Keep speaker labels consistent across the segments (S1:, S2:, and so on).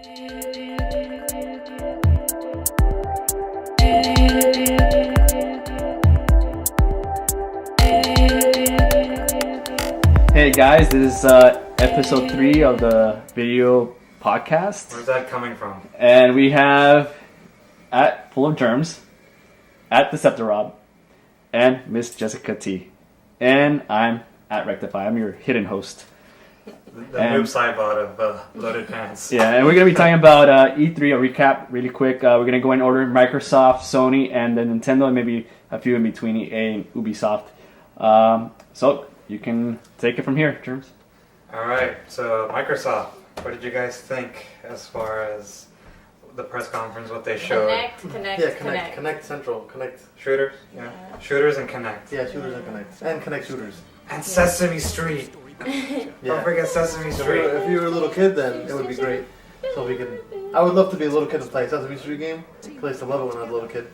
S1: Hey guys, this is episode 3 of the video podcast.
S2: Where's that coming from?
S1: And we have at Full of Germs, at Deceptorob, and Miss Jessica T. And I'm at Rectify. I'm your hidden host.
S2: The noob sidebot of Loaded Pants.
S1: Yeah, and we're going to be talking about E3, a recap really quick. We're going to go in order: Microsoft, Sony, and then Nintendo, and maybe a few in between, EA and Ubisoft. So you can take it from here, Germs.
S2: Alright, so Microsoft, what did you guys think as far as the press conference, what they showed?
S3: Connect Central, Connect.
S2: Shooters? Yeah. Shooters and Connect.
S3: Yeah, shooters and Connect. And Connect shooters.
S2: And Sesame Street. Don't forget Sesame Street.
S3: If you were a little kid, then it would be great. So we can. I would love to be a little kid and play a Sesame Street game. I used to love it when I was a little kid.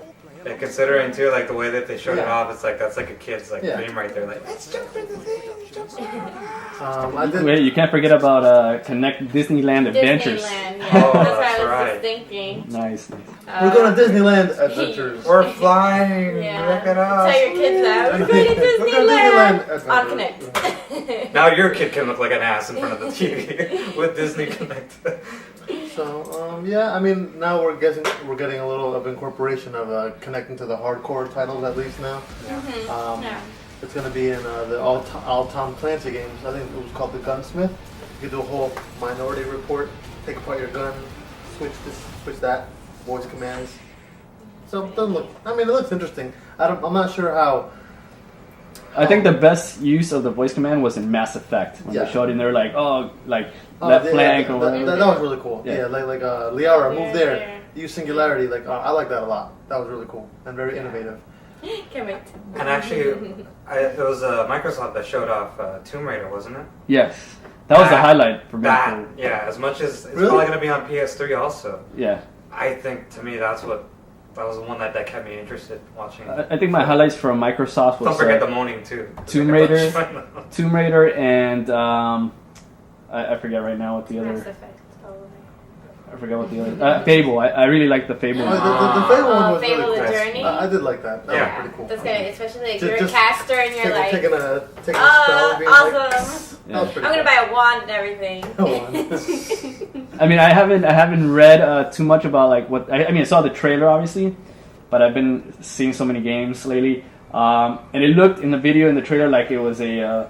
S2: Yeah, considering too, like the way that they showed it
S3: Yeah.
S2: off, it's like that's like a kid's like
S3: Yeah.
S2: dream right there. Like, let's jump in the thing, let's jump in.
S1: Wait, you can't forget about Connect Disneyland Adventures.
S4: Disneyland, yeah.
S2: Oh,
S4: that's what
S2: that's
S4: I was
S2: right.
S4: just thinking.
S1: Nice.
S3: We're going to Disneyland Adventures.
S2: We're flying.
S4: Yeah.
S2: Look at us.
S4: Tell your kids that. We're going to
S3: We're going to
S4: Disneyland.
S3: Disneyland
S4: On
S3: Adventures.
S4: Connect.
S2: Now your kid can look like an ass in front of the TV with Disney Connect.
S3: So yeah, I mean now we're getting a little of incorporation of connecting to the hardcore titles at least now.
S4: Yeah.
S3: It's going to be in the all Tom Clancy games. I think it was called the Gunsmith. You could do a whole Minority Report, take apart your gun, switch this, switch that, voice commands. So it doesn't look. I mean, it looks interesting. I'm not sure how.
S1: I think the best use of the voice command was in Mass Effect when
S3: Yeah.
S1: they showed him. They're like, left flank or whatever.
S3: That was really cool.
S1: Yeah.
S3: Yeah, like Liara, move there.
S4: Yeah.
S3: Use singularity. Like I like that a lot. That was really cool and very innovative.
S4: Can't wait.
S2: And actually, it was Microsoft that showed off Tomb Raider, wasn't it?
S1: Yes, that was the highlight for me.
S2: Yeah, as much as it's
S3: Really?
S2: probably going to be on PS3 also.
S1: Yeah,
S2: I think to me that was the one that kept me interested watching.
S1: I think my highlights from Microsoft was
S2: Don't forget the moaning too.
S1: Tomb Raider, and I forget right now what the
S4: Mass
S1: other.
S4: Effect, probably.
S1: I forget what the other. Fable. I really like the Fable.
S3: The Fable one was
S4: Fable
S3: really
S4: the
S3: cool.
S4: Journey?
S3: I did like that. That
S2: Yeah.
S3: was pretty cool.
S4: That's good, especially if
S3: Just-
S4: you're a
S3: just
S4: caster and you're like,
S3: taking a spell.
S4: oh,
S3: And being like,
S4: awesome.
S3: that was pretty
S4: I'm gonna
S3: cool.
S4: buy a wand and everything.
S1: I mean, I haven't read too much about like what. I mean, I saw the trailer obviously, but I've been seeing so many games lately, and it looked in the video in the trailer like it was a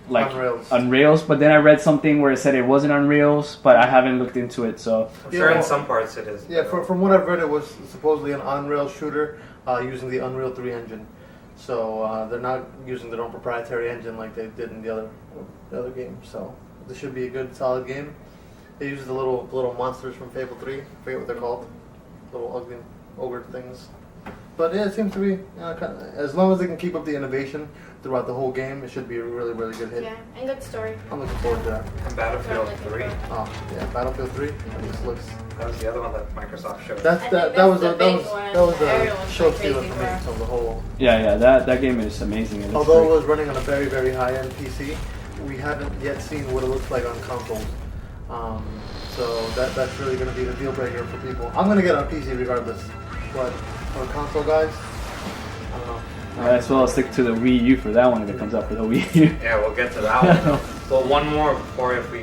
S1: like
S3: On Rails.
S1: Rails, but then I read something where it said it wasn't on Rails, but I haven't looked into it. So
S2: I'm sure
S3: Yeah.
S2: in some parts it is.
S3: Yeah, from what I've read, it was supposedly an on-rail shooter using the Unreal 3 engine. So they're not using their own proprietary engine like they did in the other game. So this should be a good, solid game. They use the little monsters from Fable 3. I forget what they're called. Little ugly ogre things. But yeah, it seems to be as long as they can keep up the innovation throughout the whole game, it should be a really, really good hit.
S4: Yeah, and good story.
S3: I'm looking forward to that.
S2: And Battlefield 3.
S3: Oh yeah, Battlefield 3. That just looks.
S2: That was the other one that Microsoft showed.
S3: That
S4: I think
S3: that
S4: that's
S3: was
S4: the
S3: a,
S4: big
S3: that
S4: one.
S3: was the
S4: Everyone's
S3: show
S4: like
S3: stealer
S4: crazy
S3: for me
S4: for.
S3: of the whole.
S1: yeah, that game is amazing. It looks
S3: Although
S1: great.
S3: it was running on a very, very high-end PC, we haven't yet seen what it looks like on consoles. So that's really going to be the deal breaker for people. I'm going to get on PC regardless, but for console guys, I don't know.
S1: Might as well stick to the Wii U for that one if it comes out for the Wii U.
S2: Yeah, we'll get to that one. Well, one more before if we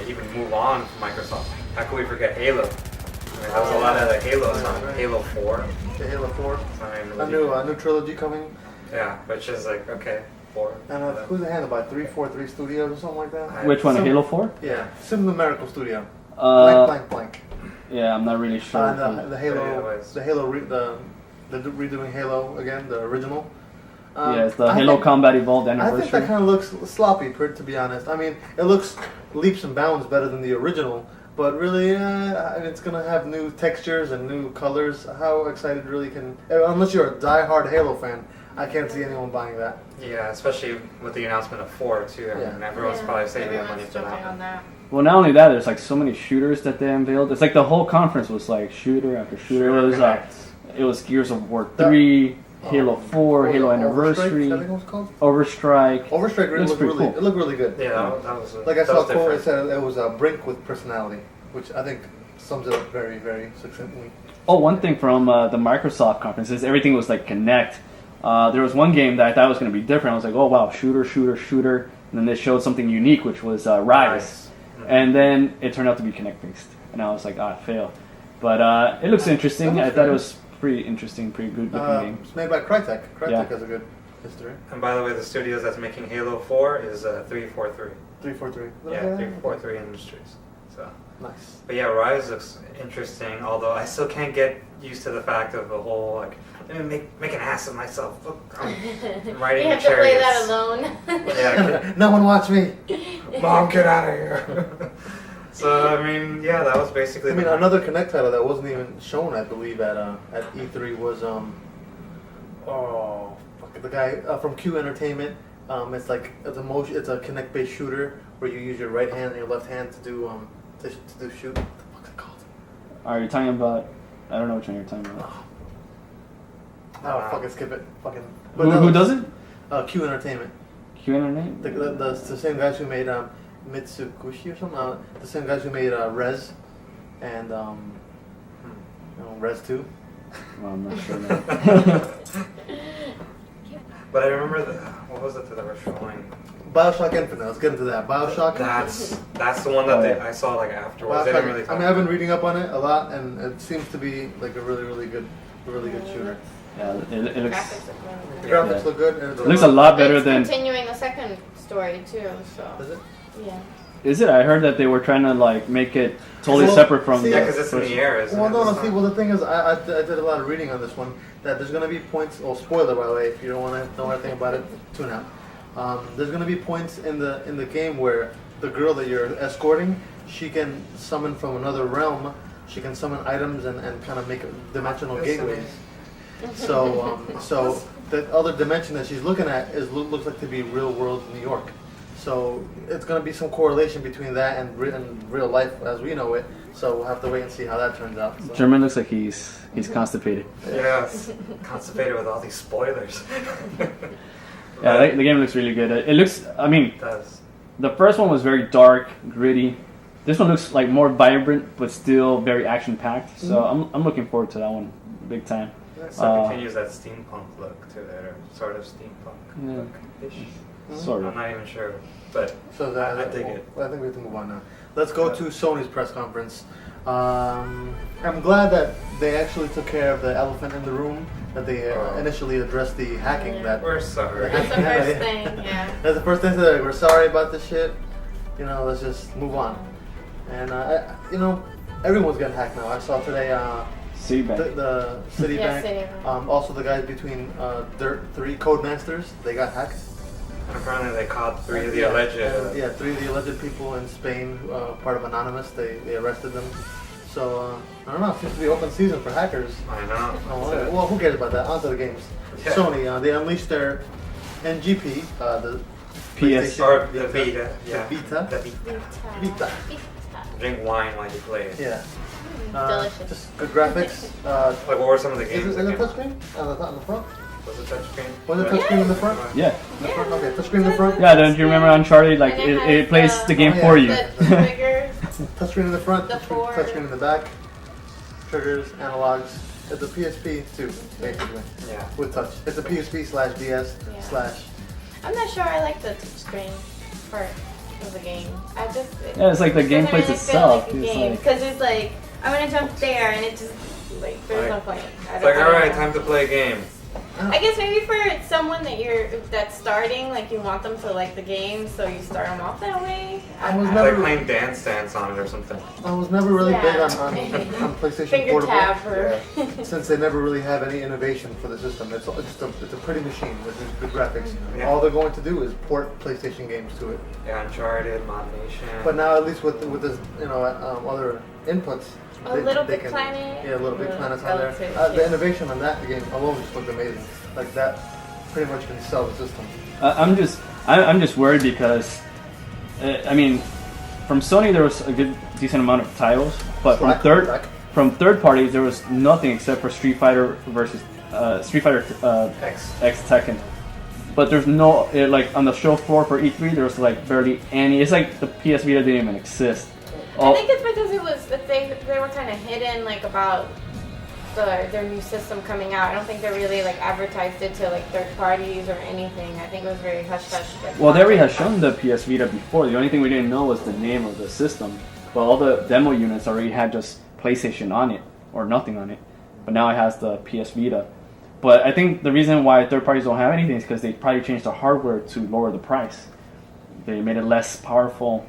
S2: even move on from Microsoft. How could we forget Halo? I mean, that was a lot of the Halos on
S3: Right.
S2: Halo 4.
S3: The Halo 4,
S2: I mean,
S3: a new trilogy coming,
S2: Yeah, which is like, okay, 4.
S3: and who's it handled by 343 Studios or something like that?
S1: Which one?
S3: Some-
S1: Halo 4?
S3: Yeah, some numerical studio. Blank.
S1: Yeah, I'm not really sure.
S3: The Halo,
S2: Anyways.
S3: the redoing Halo again, the original.
S1: Yeah, it's the
S3: I
S1: Halo
S3: think-
S1: Combat Evolved
S3: I think
S1: Anniversary.
S3: that kind of looks sloppy, to be honest. I mean, it looks leaps and bounds better than the original, but really, it's gonna have new textures and new colors. How excited really can? Unless you're a die-hard Halo fan, I can't see anyone buying that.
S2: Yeah, especially with the announcement of 4 too. I mean,
S3: Yeah.
S2: everyone's probably saving
S4: Everyone's
S2: money for
S4: jumping
S2: that.
S4: on that.
S1: Well, not only that, there's like so many shooters that they unveiled. It's like the whole conference was like shooter after shooter. It was Gears of War 3, Halo 4, Halo
S3: Overstrike,
S1: Anniversary,
S3: I think it was called.
S1: Overstrike.
S3: Overstrike
S1: Looks pretty cool.
S3: It looked really good.
S2: Yeah, that was
S3: Like I
S2: that
S3: saw
S2: was
S3: a quote, it
S2: different.
S3: said it was a Brink with personality, which I think sums it up very, very succinctly.
S1: Oh, one thing from the Microsoft conference is everything was like Kinect. There was one game that I thought was going to be different. I was like, oh wow, shooter. And then they showed something unique, which was Rise. And then it turned out to be Kinect based. And I was like, it failed. But it looks interesting. I thought it was pretty interesting, pretty good looking game.
S3: It's made by Crytek. Crytek
S1: Yeah.
S3: has a good history.
S2: And by the way, the studios that's making Halo 4 is 343.
S3: 343.
S2: Yeah, 343 Industries. So,
S3: Nice.
S2: but yeah, Rise looks interesting. Although I still can't get used to the fact of the whole like, let me make an ass of myself. Look, I'm riding
S4: You have
S2: the
S4: to play
S2: chariots.
S4: that alone.
S2: Yeah,
S3: No one watch me.
S2: Mom, get out of here. So I mean, yeah, that was basically.
S3: I mean, another Kinect title that wasn't even shown, I believe, at E3 was the guy from Q Entertainment. It's like it's a Kinect based shooter where you use your right hand and your left hand to do shoot. What the fuck's it called?
S1: Are you talking about? I don't know which one you're talking about.
S3: Oh, fucking skip it. Fucking.
S1: Who does it?
S3: Q Entertainment.
S1: Q Internet?
S3: The same guys who made Mitsukushi or something. The same guys who made Rez and Rez 2.
S1: Well, I'm not sure. Now.
S2: But I remember what was it that they were showing?
S3: Bioshock Infinite. Let's get into that. Bioshock.
S2: That's the one that I saw like afterwards. They didn't really talk.
S3: I mean, I've been reading up on it a lot, and it seems to be like a really good shooter.
S1: Yeah, it looks.
S4: Graphics look really
S3: The
S4: good.
S3: graphics look good. And
S1: It looks a lot better
S4: It's
S1: than.
S4: continuing the second story too, so
S3: Is it?
S4: yeah.
S1: Is it? I heard that they were trying to like make it totally
S3: Well,
S1: separate from.
S3: see,
S2: Yeah,
S1: the
S2: because it's in
S1: first-
S2: the air, isn't
S3: Well,
S2: it?
S3: no.
S2: It's
S3: See,
S2: not-
S3: well, the thing is, I did a lot of reading on this one. That there's gonna be points. Oh, spoiler by the way. If you don't want to know anything about it, tune out. There's gonna be points in the game where the girl that you're escorting, she can summon from another realm. She can summon items and kind of make dimensional gateways. So the other dimension that she's looking at looks like to be real world New York. So it's going to be some correlation between that and real life as we know it. So we'll have to wait and see how that turns out. So.
S1: German looks like he's constipated.
S2: Yes, constipated with all these spoilers.
S1: Yeah, the game looks really good. It looks. I mean,
S2: It does.
S1: the first one was very dark, gritty. This one looks like more vibrant, but still very action packed. So I'm looking forward to that one, big time.
S2: So it continues that steampunk look to it, or sort of steampunk
S1: Yeah.
S2: look-ish.
S1: Sort
S2: I'm
S1: of.
S2: not even sure, but
S3: So that,
S2: I dig it.
S3: I think we have to move on now. Let's go to Sony's press conference. I'm glad that they actually took care of the elephant in the room. That they initially addressed the hacking.
S4: Yeah.
S3: That
S2: we're sorry.
S4: That's the first thing, yeah.
S3: That's the first thing. That we're sorry about this shit. You know, let's just move on. And everyone's getting hacked now. I saw today
S1: Citibank.
S3: the Citibank.
S4: Yeah, Citibank.
S3: Also, the guys between Dirt 3 Codemasters, they got hacked.
S2: And apparently they caught three of the
S3: Yeah,
S2: alleged.
S3: and, 3 of the alleged people in Spain, part of Anonymous. They arrested them. So I don't know. It seems to be open season for hackers.
S2: I know.
S3: Oh, well, who cares about that? On to the games.
S2: Yeah.
S3: Sony, they unleashed their NGP, the
S1: PS.
S3: PlayStation
S2: Or the Vita. Yeah.
S3: The Vita.
S2: The Vita.
S3: Vita.
S2: Drink wine while you play it.
S3: Yeah.
S4: Delicious.
S3: Just good graphics.
S2: Like, what were some of the
S3: Is
S2: games?
S3: it
S2: that
S3: a
S2: came
S3: touchscreen on the front?
S2: out? Was it touchscreen?
S3: Was it touchscreen in the front?
S1: Yeah.
S3: In the front? Okay, touchscreen in the front.
S1: Yeah, don't you remember Uncharted? Like
S4: And it
S1: it
S4: has
S1: plays
S4: the-
S1: the game
S3: Oh, yeah.
S1: for you.
S4: The triggers.
S3: Touchscreen in the front.
S4: The four-
S3: Touchscreen in the back. Triggers, analogs. It's a PSP too, basically,
S2: Yeah.
S3: with touch. It's a PSP / DS
S4: Yeah.
S3: /
S4: I'm not sure I like the touchscreen part of the game. I just
S1: Yeah, it's like the game plays
S4: doesn't really
S1: itself.
S4: feel like a
S1: It's
S4: game
S1: like-
S4: because it's like I'm gonna jump there and it just like there's no point.
S2: It's like, alright, time to play a game.
S4: I guess maybe for someone that's starting, like you want them to like the game, so you start them off that way.
S3: I was
S2: It's
S3: never-
S2: like playing Dance Dance on it or something.
S3: I was never really big
S4: Yeah.
S3: on PlayStation
S4: Finger
S3: Portable.
S4: tap or
S3: Since they never really have any innovation for the system. It's a pretty machine with good graphics.
S2: Yeah.
S3: All they're going to do is port PlayStation games to it.
S2: Yeah, Uncharted, Mod Nation.
S3: But now at least with this, other inputs.
S4: A Little Big Planet.
S3: Yeah, Little Big
S4: Yeah,
S3: Planet's on there.
S4: relative,
S3: The
S4: yeah.
S3: innovation on that game alone just looked amazing. Like that pretty much can sell the system.
S1: I'm just worried because, I mean, from Sony there was a good decent amount of titles, but
S3: Black.
S1: from third parties there was nothing except for Street Fighter versus Street Fighter X Tekken. But there's no like on the show floor for E3 there was like barely any. It's like the PS Vita didn't even exist. Oh.
S4: I think it's because it was that they were kind of hidden like about their new system coming out. I don't think they really like advertised it to like third parties or anything. I think it was very hush hush.
S1: Well, they already had shown the PS Vita before. The only thing we didn't know was the name of the system. But all the demo units already had just PlayStation on it or nothing on it. But now it has the PS Vita. But I think the reason why third parties don't have anything is because they probably changed the hardware to lower the price. They made it less powerful.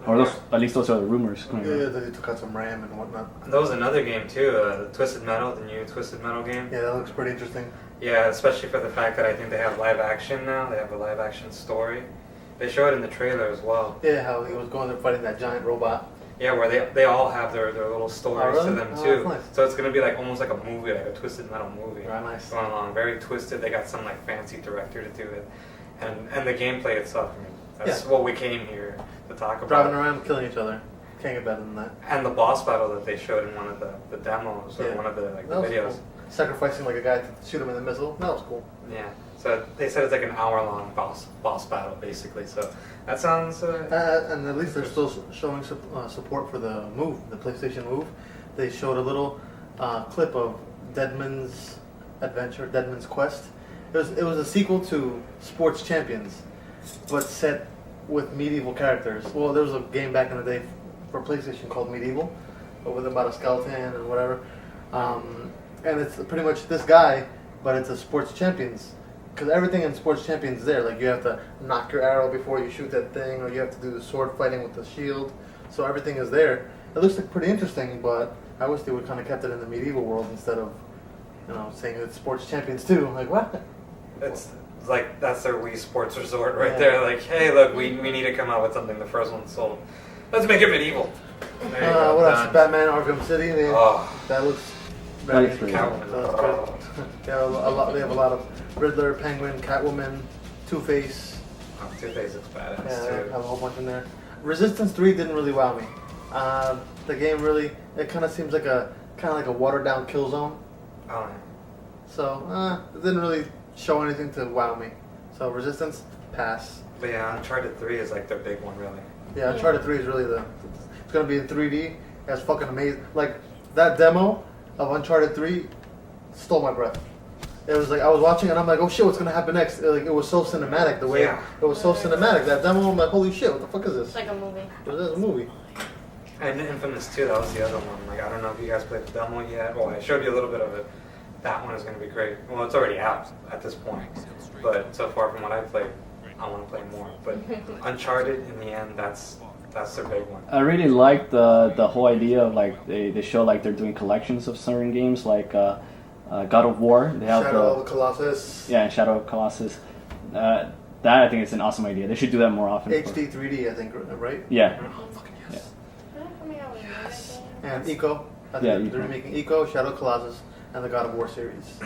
S1: Or at least those are the rumors.
S3: Yeah, they took out some RAM and whatnot.
S2: And there was another game too, the Twisted Metal, the new Twisted Metal game.
S3: Yeah, that looks pretty interesting.
S2: Yeah, especially for the fact that I think they have live action now. They have a live action story. They show it in the trailer as well.
S3: Yeah, how he was going there fighting that giant robot.
S2: Yeah, where they all have their little stories
S3: Oh, really?
S2: to them
S3: Oh,
S2: too.
S3: that's nice.
S2: So it's gonna be like almost like a movie, like a Twisted Metal movie.
S3: Right, nice.
S2: Going along, very twisted. They got some like fancy director to do it, and the gameplay itself. I mean, that's what we came here to talk about.
S3: Driving around, killing each other. Can't get better than that.
S2: And the boss battle that they showed in one of the demos or
S3: Yeah.
S2: one of the like the
S3: That was
S2: videos.
S3: cool. Sacrificing like a guy to shoot him in the missile. That was cool.
S2: Yeah. So they said it's like an hour-long boss battle, basically. So that sounds.
S3: And at least they're still showing support for the Move, the PlayStation Move. They showed a little clip of Deadman's Adventure, Deadman's Quest. It was a sequel to Sports Champions, but set with medieval characters. Well, there was a game back in the day for PlayStation called Medieval, with about a skeleton and whatever. And it's pretty much this guy, but it's a Sports Champions. Because everything in Sports Champions is there. Like you have to knock your arrow before you shoot that thing, or you have to do the sword fighting with the shield. So everything is there. It looks like pretty interesting, but I wish they would kind of kept it in the medieval world instead of, saying it's Sports Champions too. Like what?
S2: It's like that's their Wii Sports Resort right
S3: Yeah.
S2: there. Like, hey, look, we need to come out with something. The first one sold. Let's make it medieval. There you go.
S3: What else?
S2: Done.
S3: Batman Arkham City.
S2: Oh.
S3: That looks
S1: That
S3: very
S1: looks pretty
S2: Catwoman.
S3: So that's good. They have a lot of Riddler, Penguin, Catwoman, Two-Face.
S2: Oh, Two-Face looks badass
S3: Yeah, they
S2: too.
S3: have a whole bunch in there. Resistance 3 didn't really wow me. The game really, it kind of seems like a watered down Killzone.
S2: Oh, yeah.
S3: So it didn't really show anything to wow me. So Resistance, pass.
S2: But yeah, Uncharted 3 is like their big one, really.
S3: Yeah, Uncharted 3 is really it's gonna be in 3D. That's fucking amazing. Like that demo of Uncharted 3 stole my breath. It was like I was watching and I'm like, oh shit, what's gonna happen next? It was so cinematic. The way it was so cinematic. That demo, I'm like, holy shit, what the fuck is this?
S4: It's like a movie.
S3: It was a movie.
S2: And Infamous 2, that was the other one. Like, I don't know if you guys played the demo yet. Well, I showed you a little bit of it. That one is going to be great. Well, it's already out at this point. But so far from what I played, I want to play more. But Uncharted, in the end, that's their big one.
S1: I really like the whole idea of like they show like they're doing collections of certain games like God of War. They have
S3: Shadow of the Colossus.
S1: Yeah, Shadow of Colossus. That I think is an awesome idea. They should do that more often.
S3: HD 3D, I think, right?
S1: Yeah.
S4: They're not coming out with another game.
S3: And Eco. I think
S1: Yeah,
S3: they're
S1: Eco.
S3: remaking Eco, Shadow of the Colossus, and the God of War series.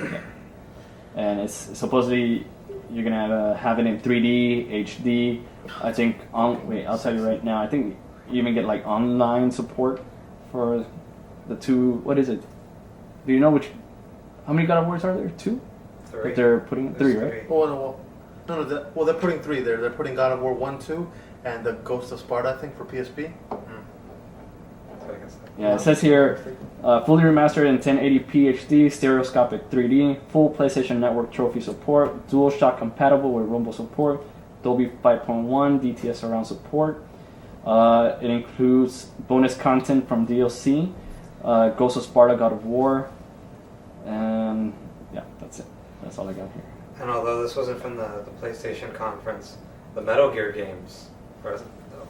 S1: And it's supposedly you're gonna have it in 3D, HD. I think I'll tell you right now. I think you even get like online support for the two. What is it? Do you know how many God of Wars are there? 2?
S2: 3.
S1: That they're putting
S2: There's
S1: 3, right?
S3: Oh no, they're putting 3 there. They're putting God of War 1, 2, and the Ghost of Sparta, I think, for PSP.
S2: That's what I can say.
S1: Yeah, it says here, fully remastered in 1080p HD, stereoscopic 3D, full PlayStation Network trophy support, DualShock compatible with Rumble support, Dolby 5.1, DTS surround support. It includes bonus content from DLC, Ghost of Sparta, God of War, and yeah, that's it. That's all I got here.
S2: And although this wasn't from the PlayStation conference, the Metal Gear games,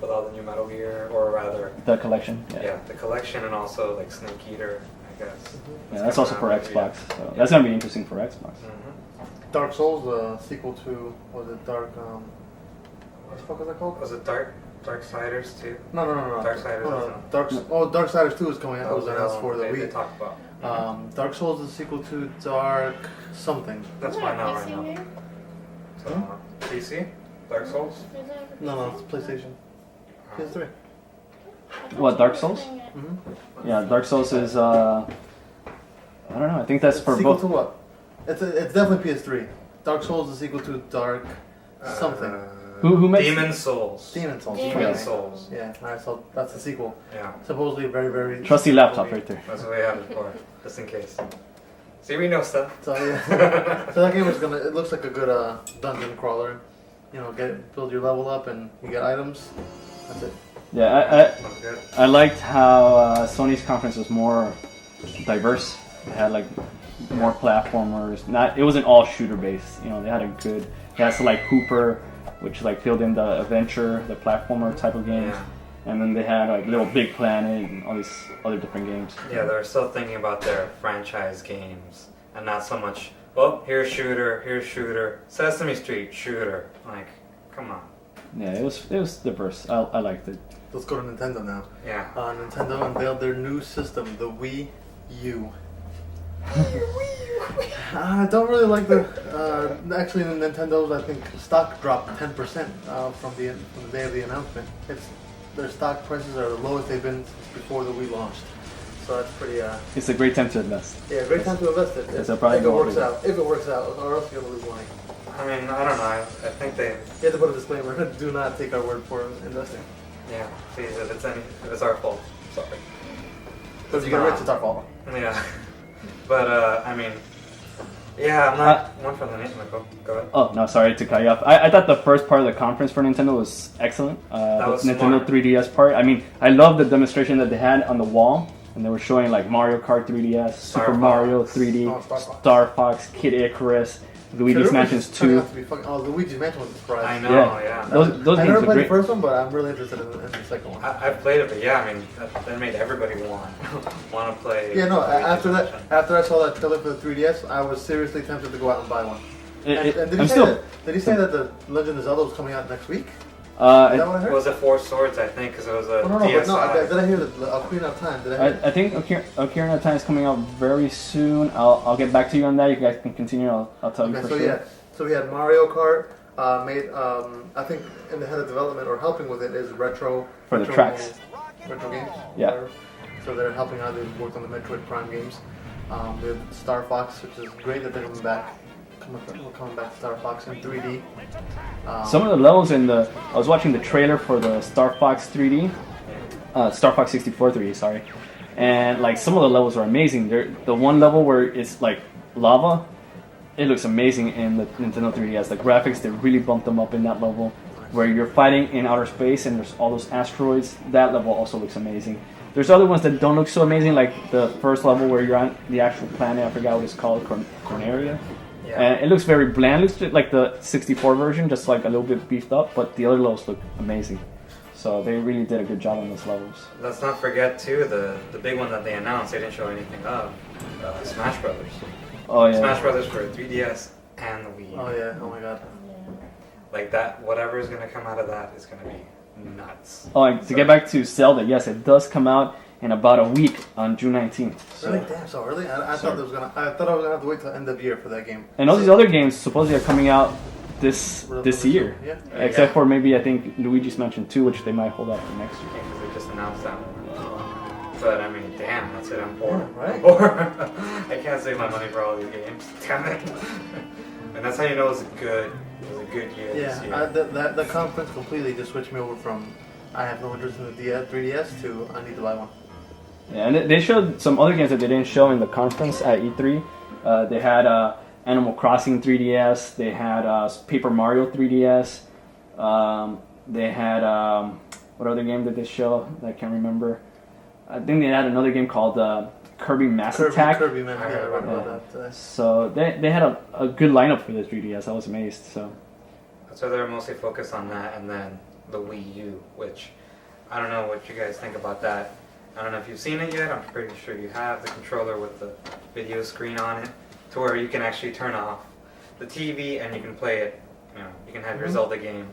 S2: with all the new Metal Gear, or rather,
S1: The collection,
S2: yeah, the collection, and also like Snake Eater, I guess.
S1: Yeah, that's also for Xbox, so that's gonna be interesting for Xbox.
S2: Mm-hmm.
S3: Dark Souls, the sequel to, was it Dark, what the fuck was that called?
S2: Was it Darksiders 2?
S3: No.
S2: Darksiders
S3: No,
S2: isn't.
S3: Darksiders 2 is coming out. It was
S2: the
S3: announced
S2: other
S3: for the
S2: one they
S3: Wii.
S2: talked about.
S3: Dark Souls is a sequel to Dark something.
S2: That's
S4: Isn't
S2: why
S4: there a
S2: not right
S4: PC
S2: now.
S4: game?
S2: So, PC? Dark Souls?
S4: Is there a PC?
S3: No, it's PlayStation. PS3.
S1: What, Dark Souls?
S3: Mm-hmm.
S1: Yeah, Dark Souls is I don't know. I think that's for
S3: sequel
S1: both.
S3: to what? It's definitely PS3. Dark Souls is a sequel to Dark something.
S1: Who makes
S2: Demon Souls.
S3: Demon Souls.
S4: Demon
S2: Demon
S3: Okay.
S2: Souls.
S3: Yeah, alright, so that's the sequel.
S2: Yeah,
S3: Supposedly very, very...
S1: trusty laptop right there?
S2: that's what we have it for, just in case. See, we know stuff.
S3: So yeah, so that game is gonna. It looks like a good dungeon crawler. You know, build your level up and you get items. That's it.
S1: Yeah,
S2: Sounds good.
S1: I liked how Sony's conference was more diverse. It had like more platformers. It wasn't all shooter based. You know, they had a good. They had like Hooper, which like filled in the adventure, the platformer type of games.
S2: Yeah.
S1: And then they had like Little Big Planet and all these other different games.
S2: Yeah, they're still thinking about their franchise games and not so much, well, here's shooter, Sesame Street, shooter. Like, come on.
S1: Yeah, it was diverse. I liked it.
S3: Let's go to Nintendo now.
S2: Yeah.
S3: Nintendo unveiled their new system, the Wii U. I don't really like the. Actually, Nintendo's I think stock dropped 10% from the day of the announcement. Their stock prices are the lowest they've been since before the Wii launched. So that's pretty.
S1: It's a great time to invest.
S3: Yeah, great time to invest it.
S1: Yes,
S3: If
S1: I'll probably
S3: it
S1: go
S3: works
S1: over
S3: out. If it works out, or else you're gonna lose money.
S2: I mean, I don't know. I think they,
S3: You have to put a disclaimer. Do not take our word for investing.
S2: yeah, please, if it's our fault. Sorry.
S3: Because you get rich, it's our fault.
S2: Yeah. But, I mean, yeah, I'm not one for the name. Go ahead.
S1: Oh no, sorry to cut you off. I thought the first part of the conference for Nintendo was excellent. The
S2: was
S1: Nintendo
S2: smart.
S1: 3DS part. I mean, I love the demonstration that they had on the wall, and they were showing like Mario Kart 3DS, Super
S2: Fox.
S1: Mario 3D,
S3: Oh, Star Fox.
S1: Star Fox, Kid Icarus, Luigi's Mansions 2.
S3: Luigi's Mansion was a surprise.
S2: I know,
S1: Yeah.
S2: yeah.
S1: Those
S3: I
S1: games
S3: never
S1: are
S3: played
S1: great.
S3: the first one, but I'm really interested in the second one.
S2: I've played it, but yeah, I mean, that made everybody want to play.
S3: Yeah, no.
S2: Luigi's
S3: After that,
S2: Mansion.
S3: after I saw that trailer for the 3DS, I was seriously tempted to go out and buy one. And did,
S1: I'm
S3: he say
S1: still.
S3: did he say that the Legend of Zelda was coming out next week? Is that
S1: I,
S3: what I heard?
S2: Was it Four Swords? I think because it was a
S3: Oh, no, but no.
S2: DSi.
S3: Did I hear that Ocarina of Time? Did I hear?
S1: I think Ocarina of Time is coming out very soon. I'll get back to you on that. You guys can continue. I'll tell you
S3: Okay,
S1: for
S3: so
S1: sure.
S3: yeah, so we had Mario Kart made. I think in the head of development or helping with it is Retro
S1: For the
S3: Retro
S1: tracks.
S3: Games. Retro Games.
S1: Yeah.
S3: whatever. So they're helping out. They worked on the Metroid Prime games. We have Star Fox, which is great that they're coming back. We're coming back to Star Fox in 3D.
S1: Some of the levels I was watching the trailer for the Star Fox 3D, Star Fox 64 3D, sorry, and like some of the levels are amazing. The one level where it's like lava, it looks amazing in the Nintendo 3DS. The graphics, they really bumped them up in that level, where you're fighting in outer space and there's all those asteroids. That level also looks amazing. There's other ones that don't look so amazing, like the first level where you're on the actual planet. I forgot what it's called, Corneria.
S2: Yeah.
S1: And it looks very bland. It looks just like the 64 version, just like a little bit beefed up. But the other levels look amazing. So they really did a good job on those levels.
S2: Let's not forget too the big one that they announced. They didn't show anything of Smash Brothers.
S1: Oh yeah.
S2: Smash Brothers for 3DS and the Wii.
S3: Oh yeah. Oh my God.
S2: Like that, whatever is gonna come out of that is gonna be nuts.
S1: Oh, and to get back to Zelda, yes, it does come out in about a week on June 19th.
S3: Really?
S1: So,
S3: Damn, so early? I thought I was gonna have to wait till end of year for that game.
S1: and all these other games supposedly are coming out this year,
S3: Yeah.
S1: except for maybe I think Luigi's Mansion 2, which they might hold out for next year.
S2: Because they just announced that one. But I mean, damn, that's it. I'm bored.
S3: Yeah, right?
S2: I'm bored. I can't save my money for all these games. Damn it. And that's how you know it was a good year this year.
S3: Yeah, that conference completely just switched me over from I have no interest in the 3DS to I need to buy one.
S1: Yeah, and they showed some other games that they didn't show in the conference at E3. They had Animal Crossing 3DS. They had Paper Mario 3DS. They had what other game did they show? I can't remember. I think they had another game called Kirby Mass Attack.
S3: Kirby, man.
S2: I
S3: Yeah, I
S2: heard
S3: read
S2: about
S3: about that.
S1: So they had a good lineup for the 3DS. I was amazed. So
S2: So they're mostly focused on that, and then the Wii U, which I don't know what you guys think about that. I don't know if you've seen it yet. I'm pretty sure you have the controller with the video screen on it, to where you can actually turn off the TV and you can play it. You know, you can have your Zelda game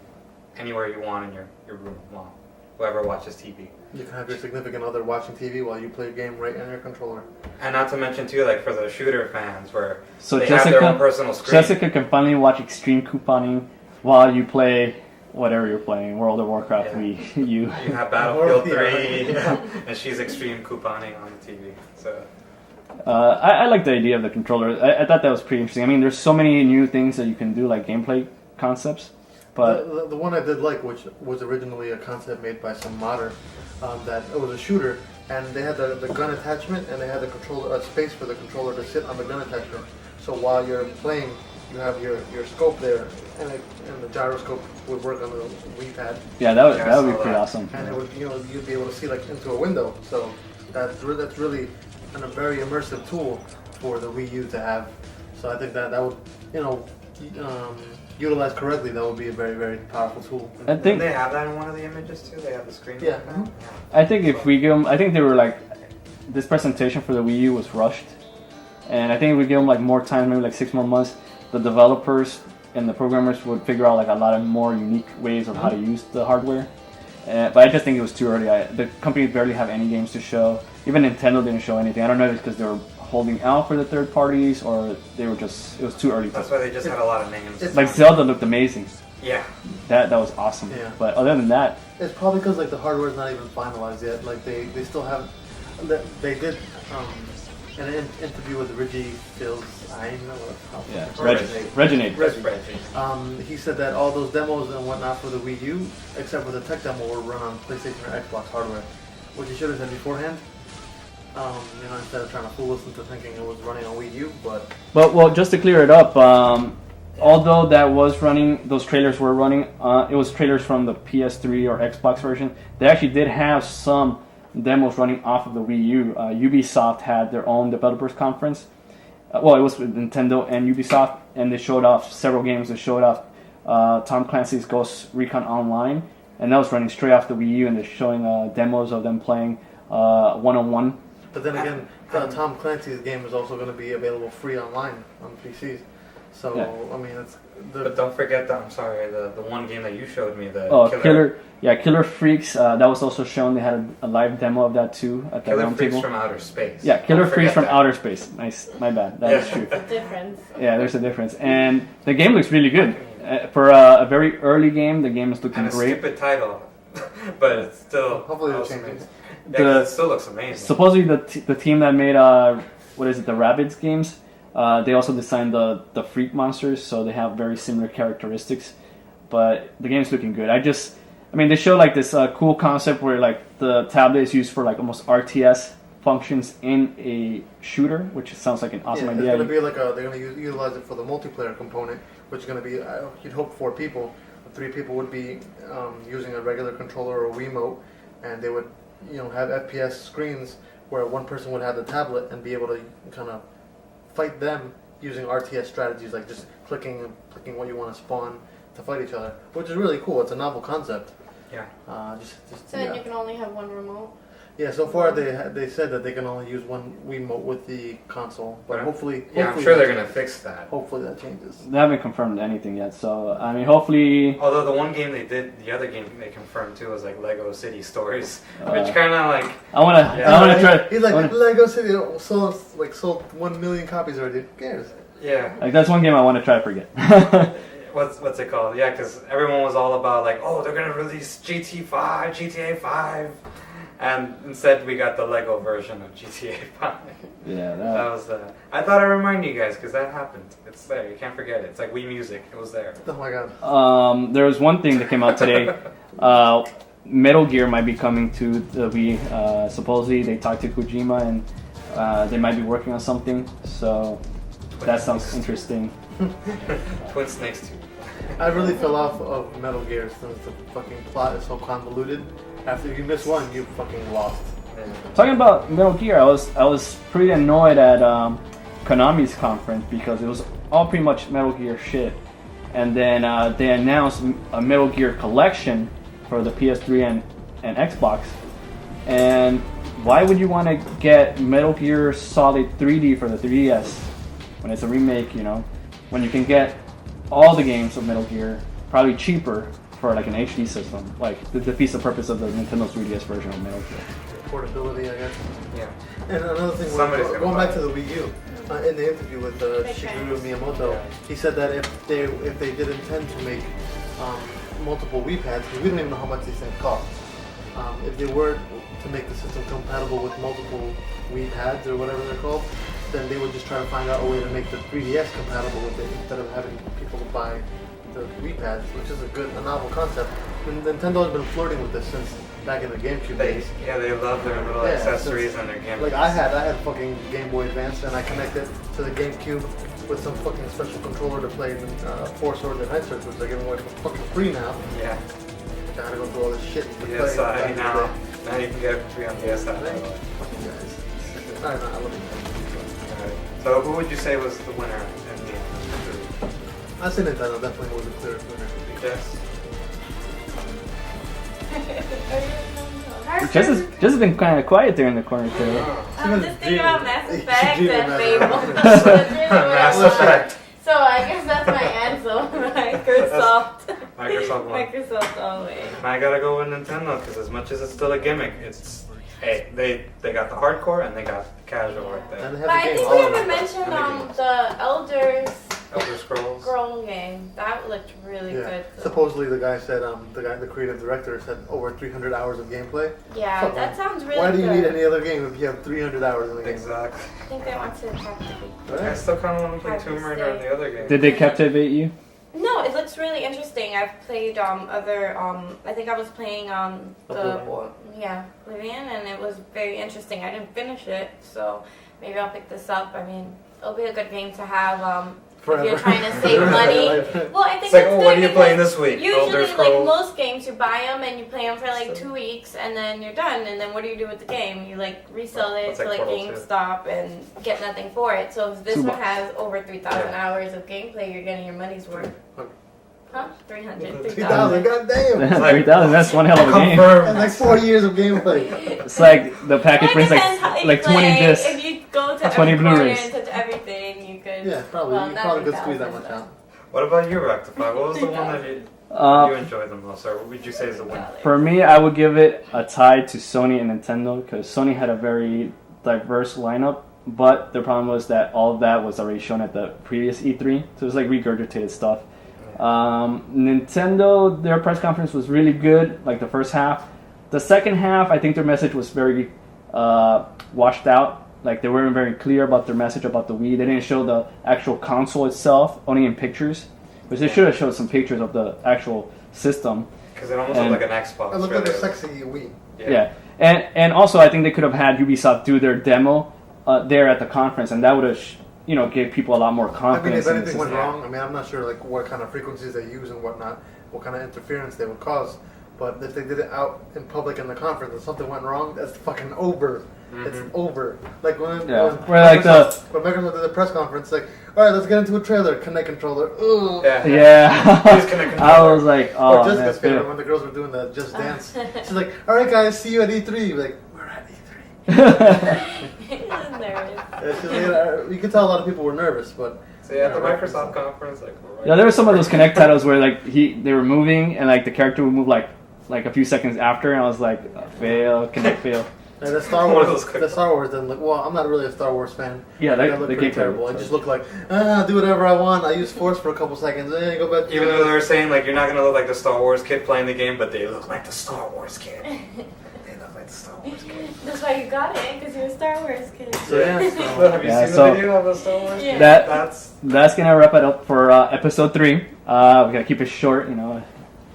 S2: anywhere you want in your room. Well, whoever watches TV.
S3: You can have your significant other watching TV while you play a game right on your controller.
S2: And not to mention too, like for the shooter fans, where
S1: So
S2: they have their own
S1: Jessica,
S2: personal screen.
S1: Jessica can finally watch extreme couponing while you play whatever you're playing, World of Warcraft,
S2: Yeah.
S1: Wii U.
S2: You have Battlefield
S3: Yeah.
S2: 3, and she's extreme couponing on the TV. So
S1: I like the idea of the controller. I thought that was pretty interesting. I mean, there's so many new things that you can do, like gameplay concepts. But
S3: the one I did like, which was originally a concept made by some modder, that it was a shooter, and they had the gun attachment, and they had the controller, a space for the controller to sit on the gun attachment. So while you're playing, you have your scope there, and the gyroscope would work on the Wii pad,
S1: yeah, that would
S2: Yeah, I
S1: be
S2: saw
S1: pretty
S2: that.
S1: awesome.
S3: and it would you'd be able to see like into a window. So that's really a very immersive tool for the Wii U to have. So I think that would utilized correctly, that would be a very, very powerful tool.
S1: I
S2: Didn't
S1: think
S2: they have that in one of the images too? They have the screen.
S3: Yeah.
S2: like that?
S3: Mhm.
S1: I think if we give them, I think they were like, this presentation for the Wii U was rushed, and I think if we give them like more time, maybe like 6 more months, the developers and the programmers would figure out like a lot of more unique ways of how to use the hardware. But I just think it was too early. The company barely have any games to show. Even Nintendo didn't show anything. I don't know if it's because they were holding out for the third parties or they were just, it was too early.
S2: That's why they just had a lot of names.
S1: Like Zelda looked amazing.
S2: Yeah.
S1: That was awesome.
S3: Yeah.
S1: But other than that,
S3: It's probably because like the hardware is not even finalized yet. Like they still have. They did an interview with Reggie Fils. I don't know how.
S1: yeah,
S2: Reggie.
S1: Reginate.
S2: That's Reggie.
S3: He said that all those demos and whatnot for the Wii U, except for the tech demo, will run on PlayStation or Xbox hardware, which he should have said beforehand. Instead of trying to fool us into thinking it was running on Wii U, but
S1: But well, just to clear it up, although that was running, those trailers were running. It was trailers from the PS3 or Xbox version. They actually did have some demos running off of the Wii U. Ubisoft had their own developers conference. Well, it was with Nintendo and Ubisoft, and they showed off several games. They showed off Tom Clancy's Ghost Recon Online, and that was running straight off the Wii U, and they're showing demos of them playing one-on-one.
S3: But then again, Tom Clancy's game is also going to be available free online on PCs. So
S1: Yeah.
S3: I mean, it's
S2: But don't forget that, I'm sorry, the one game that you showed me, the
S1: Killer Freaks. That was also shown. They had a live demo of that too at the
S2: Killer
S1: round
S2: Freaks
S1: table.
S2: from Outer Space.
S1: Yeah, Killer
S2: Don't
S1: Freaks
S2: forget
S1: from
S2: that.
S1: Outer Space. Nice, my bad. That is true.
S4: The difference.
S1: Yeah, there's a difference, and the game looks really good. For a very early game, the game is looking
S2: And a
S1: great.
S2: stupid title, but it's still.
S3: Hopefully they'll
S2: awesome.
S3: change it.
S2: Yeah, 'cause it still looks amazing.
S1: Supposedly, the team that made what is it, the Rabbids games, they also designed the Freak monsters, so they have very similar characteristics. But the game's looking good. They show like this cool concept where like the tablet is used for like almost RTS functions in a shooter, which sounds like an awesome
S3: It's
S1: idea.
S3: going to be like they're going to utilize it for the multiplayer component, which is going to be you'd hope 4 people. 3 people would be using a regular controller or Wiimote, and they would have FPS screens where one person would have the tablet and be able to kind of fight them using RTS strategies, like just clicking what you want to spawn to fight each other, which is really cool. It's a novel concept.
S2: Yeah.
S4: So then you can only have one remote.
S3: Yeah, so far they said that they can only use one Wiimote with the console, but hopefully
S2: I'm sure they're gonna fix that.
S3: Hopefully that changes.
S1: They haven't confirmed anything yet, so hopefully.
S2: Although the one game the other game they confirmed too was like Lego City Stories, which kind of like
S1: I wanna try.
S3: He's like
S1: I wanna-
S3: Lego City sold 1 million copies already. Who cares?
S2: yeah.
S1: Like that's one game I want to try to forget.
S2: What's it called? Yeah, because everyone was all about like, oh, they're gonna release GTA 5, and instead we got the Lego version of GTA 5.
S1: Yeah,
S2: That was I thought I'd remind you guys because that happened. It's there. You can't forget it. It's like Wii Music. It was there.
S3: Oh my god.
S1: there was one thing that came out today. Metal Gear might be coming to the Wii. Supposedly they talked to Kojima and they might be working on something. So that sounds interesting.
S2: Twin Snakes 2.
S3: I really fell off of Metal Gear since the fucking plot is so convoluted. After you miss one, you fucking lost.
S2: Yeah.
S1: Talking about Metal Gear, I was pretty annoyed at Konami's conference because it was all pretty much Metal Gear shit. And then they announced a Metal Gear collection for the PS3 and Xbox. And why would you want to get Metal Gear Solid 3D for the 3DS when it's a remake, when you can get all the games of Metal Gear probably cheaper for like an HD system, like the defeats the purpose of the Nintendo 3DS version of Metal Gear.
S3: Portability, I guess.
S2: Yeah.
S3: And another thing,
S2: Somebody's gonna
S3: going
S2: buy
S3: back to the Wii U, in the interview with Shigeru Miyamoto,
S2: Yeah.
S3: he said that if they did intend to make multiple Wii pads, because we don't even know how much these things cost, if they were to make the system compatible with multiple Wii pads or whatever they're called, then they would just try to find out a way to make the 3DS compatible with it instead of having people buy the Wii pads, which is a novel concept. And Nintendo's been flirting with this since back in the GameCube days.
S2: They love their little accessories and their games.
S3: Like I had fucking Game Boy Advance, and I connected to the GameCube with some fucking special controller to play Four Swords and Knight Search, which they're giving away for fucking free now.
S2: Yeah.
S3: I gotta go through all this shit. To
S2: Yes,
S3: play
S2: now you can get it for free on DS.
S3: Fucking guys. Alright, I love it.
S2: Alright. So who would you say was the winner in the end?
S3: I say Nintendo definitely was the clear winner.
S2: Yes.
S1: Jess has been kind of quiet there in the corner too.
S4: I'm just thinking about Mass Effect
S3: Dreaming
S4: and
S3: about
S4: Fable.
S3: it.
S4: That's really what
S2: Mass
S4: I want.
S2: Effect.
S4: So I guess that's my answer. Microsoft.
S2: Microsoft won.
S4: Microsoft always.
S2: I gotta go with Nintendo because as much as it's still a gimmick, it's hey they got the hardcore and they got the casual right there.
S3: And they
S4: But
S3: have
S4: I
S3: the
S4: think
S3: game
S4: we
S3: all
S4: haven't
S3: over.
S4: mentioned
S2: And the games.
S4: the Elder
S2: Elder Scrolls.
S4: Scroll game. That looked really
S3: Yeah.
S4: good. though.
S3: Supposedly the guy said, the creative director said over 300 hours of gameplay.
S4: Yeah,
S3: Fuck,
S4: that sounds really
S3: Why do you
S4: good.
S3: need any other game if you have 300 hours in the game?
S2: Exactly.
S4: I think they want to captivate.
S2: I still kind of want to play Tomb Raider and the other game.
S1: Did they captivate you?
S4: No, it looks really interesting. I've played other I think I was playing Oblivion, and it was very interesting. I didn't finish it, so maybe I'll pick this up. I mean, it'll be a good game to have if
S3: Forever.
S4: you're trying to save money. Well, I think
S2: It's like,
S4: that's
S2: oh,
S4: good
S2: what are you
S4: because
S2: playing this week?
S4: Usually,
S2: Elder
S4: like
S2: Scrolls.
S4: most games, you buy them and you play them for like 2 weeks, and then you're done. And then what do you do with the game? You like resell it
S2: That's
S4: to
S2: like
S4: like
S2: Portal 2.
S4: GameStop and get nothing for it. So if this
S1: $2.
S4: one has over 3,000
S2: Yeah.
S4: hours of gameplay, you're getting your money's worth. Huh? 300.
S3: 3,000,
S4: 3,000.
S3: goddamn!
S2: like-
S1: 3,000, that's one hell of a game.
S3: And like 40 years of gameplay.
S1: It's like the package
S4: Well, it
S1: brings
S4: depends how you
S1: like 20
S4: play.
S1: discs.
S4: If you go to
S1: 20
S4: every corner
S1: Blu-rays.
S4: and touch everything, you could.
S3: Yeah, probably.
S4: Well,
S3: You
S4: not
S3: probably could
S4: 3,000,
S3: squeeze that much
S4: but-
S3: out.
S2: What about you, Rectify? What was the one that you enjoyed the most, or what would you say is the winner?
S1: For me, I would give it a tie to Sony and Nintendo because Sony had a very diverse lineup, but the problem was that all of that was already shown at the previous E3, so it was like regurgitated stuff. Nintendo, their press conference was really good, like the first half. The second half, I think their message was very washed out. Like they weren't very clear about their message about the Wii. They didn't show the actual console itself, only in pictures. Which they should have showed some pictures of the actual system.
S2: Because it almost looked like an Xbox.
S3: It looked like a
S2: really.
S3: sexy Wii.
S1: Yeah. And also I think they could have had Ubisoft do their demo there at the conference, and that would have gave people a lot more
S3: I mean,
S1: confidence.
S3: if
S1: in the
S3: anything went
S1: system.
S3: wrong, I mean, I'm not sure like what kind of frequencies they use and whatnot, what kind of interference they would cause. But if they did it out in public in the conference and something went wrong, that's fucking over. It's over. Like when Microsoft did the press conference, like, all right, let's get into a trailer. Connect controller. Ugh.
S1: Yeah.
S2: Please connect
S1: I
S2: controller.
S1: was like,
S3: Or
S1: oh,
S3: Jessica's
S1: man.
S3: favorite when the girls were doing the Just Dance. She's like, all right, guys, see you at E3. We're like, we're at E3.
S4: Nervous.
S3: She's like, you could tell a lot of people were nervous, but
S2: So yeah, at the Microsoft conference, like, we're right
S1: Yeah, there were some of those Connect titles where like they were moving and like the character would move like a few seconds after, and I was like, fail, Connect fail.
S3: And the Star
S2: One of
S3: Wars,
S2: those quick
S3: the Star Wars didn't look. Well, I'm not really a Star Wars fan.
S1: Yeah,
S3: That looked
S1: they
S3: pretty
S1: came
S3: terrible. It just looked like, do whatever I want. I use Force for a couple seconds. Go back.
S2: Even though they were saying like you're not gonna look like the Star Wars kid playing the game, but they look like the Star Wars kid. They look like the Star Wars kid.
S4: That's why you got it, because you're a Star Wars kid.
S3: So, yeah,
S2: Well, have you
S1: Yeah,
S2: seen
S1: so-
S2: the video of the Star Wars
S4: Yeah.
S2: kid?
S1: That-
S2: That's
S1: That's gonna wrap it up for episode 3. We gotta keep it short, We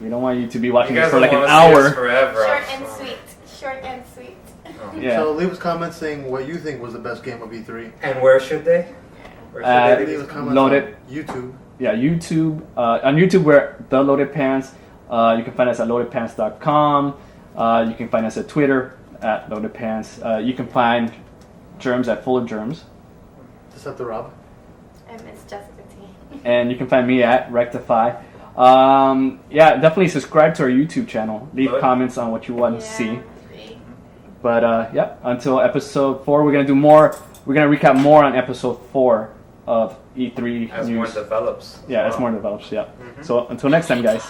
S1: don't want you to be
S2: you
S1: watching
S2: guys
S1: this for
S2: don't
S1: like an
S2: wanna see us
S1: hour.
S2: forever.
S4: Short and sweet. Short and sweet.
S2: Oh.
S1: Yeah.
S3: So leave us comments saying what you think was the best game of E3.
S2: And where should they? Where should they
S3: Leave
S2: be?
S3: us comments
S1: Loaded.
S3: on YouTube.
S1: Yeah, YouTube. On YouTube, we're The Loaded Pants. You can find us at loadedpants.com. You can find us at Twitter at Loaded Pants. You can find Germs at Full of Germs.
S3: Deceptive Rob.
S4: I miss Jessica T.
S1: And you can find me at Rectify. Yeah, definitely subscribe to our YouTube channel. Leave
S2: Good.
S1: comments on what you want to see.
S4: See.
S1: But yeah, until episode 4, we're gonna do more. We're gonna recap more on episode 4 of E3
S2: As
S1: news.
S2: more develops.
S1: Yeah, as more develops. Yeah. So until next time, guys.